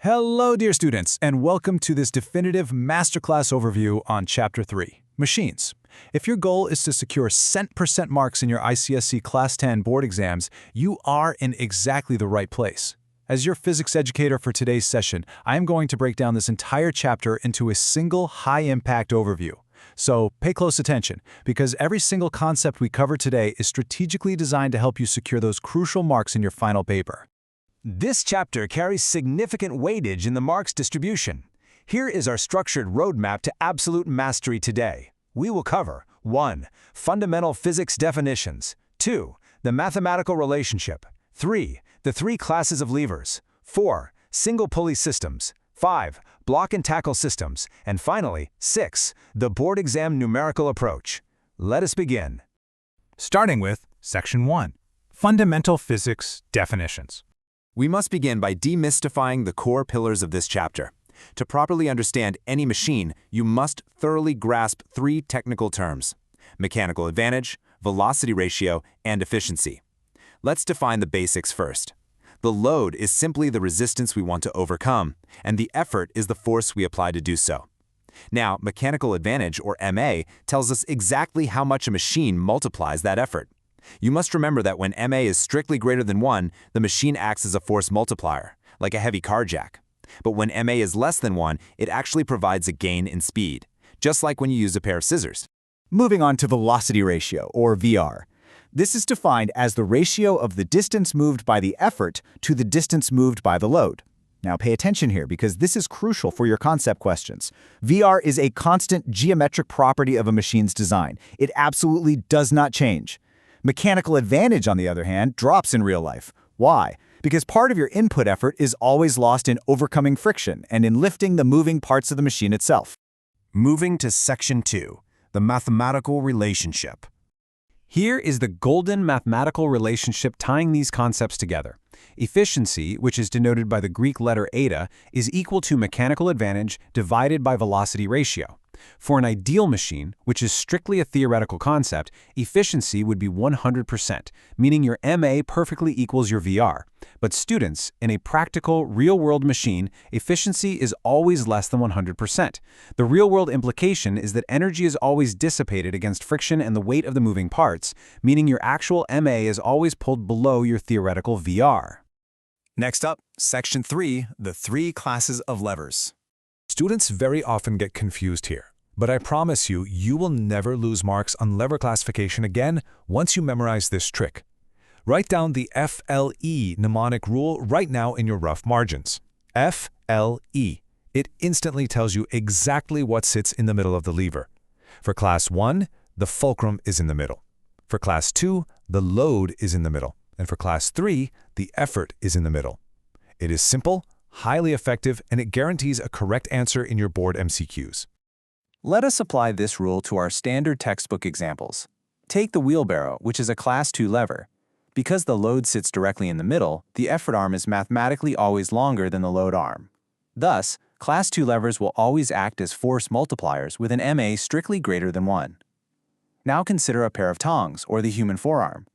Hello, dear students, and welcome to this definitive masterclass overview on Chapter 3, Machines. If your goal is to secure cent% marks in your ICSE Class 10 board exams, you are in exactly the right place. As your physics educator for today's session, I am going to break down this entire chapter into a single high-impact overview. So pay close attention, because every single concept we cover today is strategically designed to help you secure those crucial marks in your final paper. This chapter carries significant weightage in the marks distribution. Here is our structured roadmap to absolute mastery today. We will cover 1. Fundamental physics definitions. 2. The mathematical relationship. 3. The three classes of levers. 4. Single pulley systems. 5. Block and tackle systems. And finally, 6. The board exam numerical approach. Let us begin. Starting with Section 1, Fundamental Physics Definitions. We must begin by demystifying the core pillars of this chapter. To properly understand any machine, you must thoroughly grasp three technical terms: mechanical advantage, velocity ratio, and efficiency. Let's define the basics first. The load is simply the resistance we want to overcome, and the effort is the force we apply to do so. Now, mechanical advantage, or MA, tells us exactly how much a machine multiplies that effort. You must remember that when MA is strictly greater than 1, the machine acts as a force multiplier, like a heavy car jack. But when MA is less than 1, it actually provides a gain in speed, just like when you use a pair of scissors. Moving on to velocity ratio, or VR. This is defined as the ratio of the distance moved by the effort to the distance moved by the load. Now pay attention here, because this is crucial for your concept questions. VR is a constant geometric property of a machine's design. It absolutely does not change. Mechanical advantage, on the other hand, drops in real life. Why? Because part of your input effort is always lost in overcoming friction and in lifting the moving parts of the machine itself. Moving to Section 2, the mathematical relationship. Here is the golden mathematical relationship tying these concepts together. Efficiency, which is denoted by the Greek letter eta, is equal to mechanical advantage divided by velocity ratio. For an ideal machine, which is strictly a theoretical concept, efficiency would be 100%, meaning your MA perfectly equals your VR. But students, in a practical, real-world machine, efficiency is always less than 100%. The real-world implication is that energy is always dissipated against friction and the weight of the moving parts, meaning your actual MA is always pulled below your theoretical VR. Next up, Section 3, the three classes of levers. Students very often get confused here, but I promise you, you will never lose marks on lever classification again once you memorize this trick. Write down the FLE mnemonic rule right now in your rough margins. FLE. It instantly tells you exactly what sits in the middle of the lever. For Class 1, the fulcrum is in the middle. For Class 2, the load is in the middle. And for Class 3, the effort is in the middle. It is simple, highly effective, and it guarantees a correct answer in your board MCQs. Let us apply this rule to our standard textbook examples. Take the wheelbarrow, which is a Class 2 lever. Because the load sits directly in the middle, the effort arm is mathematically always longer than the load arm. Thus, Class 2 levers will always act as force multipliers with an MA strictly greater than 1. Now consider a pair of tongs, or the human forearm.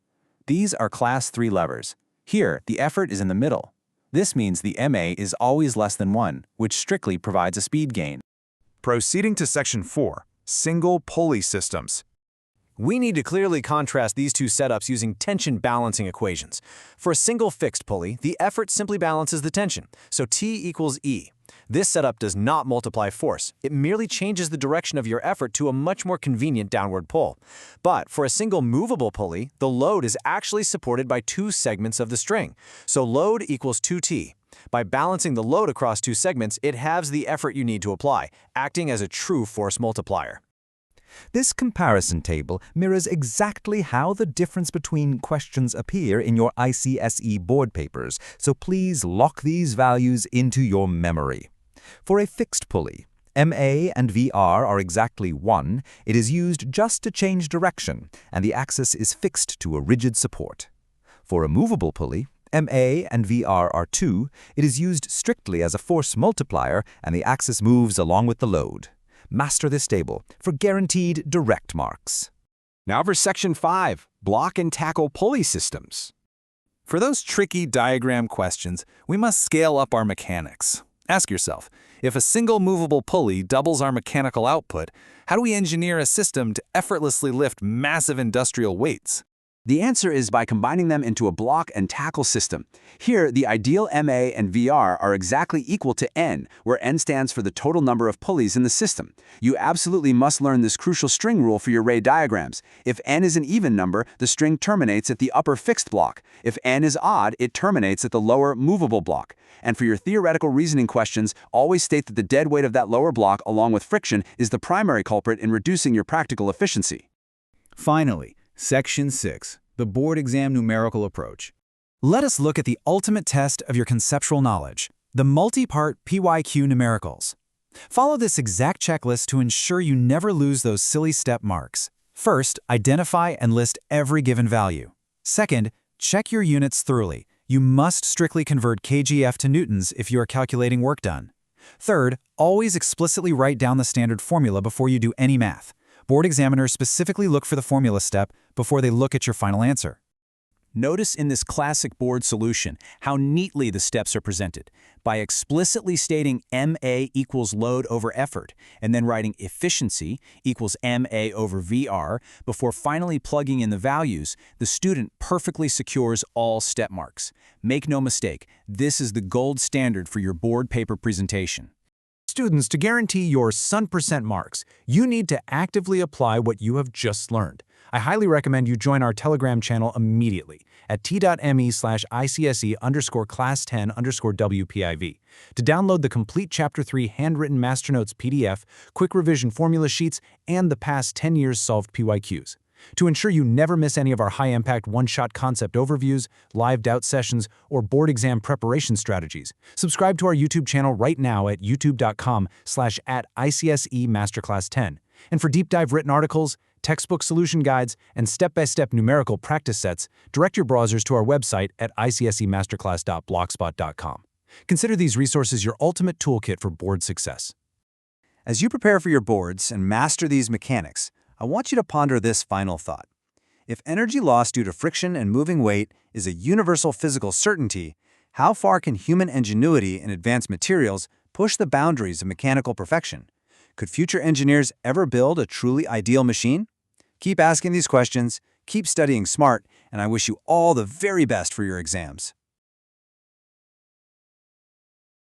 These are Class 3 levers. Here, the effort is in the middle. This means the MA is always less than 1, which strictly provides a speed gain. Proceeding to Section 4, Single Pulley Systems. We need to clearly contrast these two setups using tension balancing equations. For a single fixed pulley, the effort simply balances the tension, so T equals E. This setup does not multiply force. It merely changes the direction of your effort to a much more convenient downward pull. But for a single movable pulley, the load is actually supported by two segments of the string, so load equals 2T. By balancing the load across two segments, it halves the effort you need to apply, acting as a true force multiplier. This comparison table mirrors exactly how the difference between questions appear in your ICSE board papers, so please lock these values into your memory. For a fixed pulley, MA and VR are exactly 1, it is used just to change direction, and the axis is fixed to a rigid support. For a movable pulley, MA and VR are 2, it is used strictly as a force multiplier, and the axis moves along with the load. Master this table for guaranteed direct marks. Now for Section 5, Block and Tackle Pulley Systems. For those tricky diagram questions, we must scale up our mechanics. Ask yourself, if a single movable pulley doubles our mechanical output, how do we engineer a system to effortlessly lift massive industrial weights? The answer is by combining them into a block and tackle system. Here, the ideal MA and VR are exactly equal to N, where N stands for the total number of pulleys in the system. You absolutely must learn this crucial string rule for your ray diagrams. If N is an even number, the string terminates at the upper fixed block. If N is odd, it terminates at the lower movable block. And for your theoretical reasoning questions, always state that the dead weight of that lower block, along with friction, is the primary culprit in reducing your practical efficiency. Finally, Section 6, the board exam numerical approach. Let us look at the ultimate test of your conceptual knowledge, the multi-part PYQ numericals. Follow this exact checklist to ensure you never lose those silly step marks. First, identify and list every given value. Second, check your units thoroughly. You must strictly convert kgf to newtons if you are calculating work done. Third, always explicitly write down the standard formula before you do any math. Board examiners specifically look for the formula step before they look at your final answer. Notice in this classic board solution how neatly the steps are presented. By explicitly stating MA equals load over effort, and then writing efficiency equals MA over VR, before finally plugging in the values, the student perfectly secures all step marks. Make no mistake, this is the gold standard for your board paper presentation. Students, to guarantee your 100% marks, you need to actively apply what you have just learned. I highly recommend you join our Telegram channel immediately at t.me/ICSE_class10_WPIV to download the complete Chapter 3 handwritten master notes PDF, quick revision formula sheets, and the past 10 years solved PYQs. To ensure you never miss any of our high-impact one-shot concept overviews, live doubt sessions, or board exam preparation strategies, subscribe to our YouTube channel right now at youtube.com/@ICSE MasterClass 10. And for deep dive written articles, textbook solution guides, and step-by-step numerical practice sets, direct your browsers to our website at ICSEMasterClass.blogspot.com. Consider these resources your ultimate toolkit for board success. As you prepare for your boards and master these mechanics, I want you to ponder this final thought. If energy loss due to friction and moving weight is a universal physical certainty, how far can human ingenuity and advanced materials push the boundaries of mechanical perfection? Could future engineers ever build a truly ideal machine? Keep asking these questions, keep studying smart, and I wish you all the very best for your exams.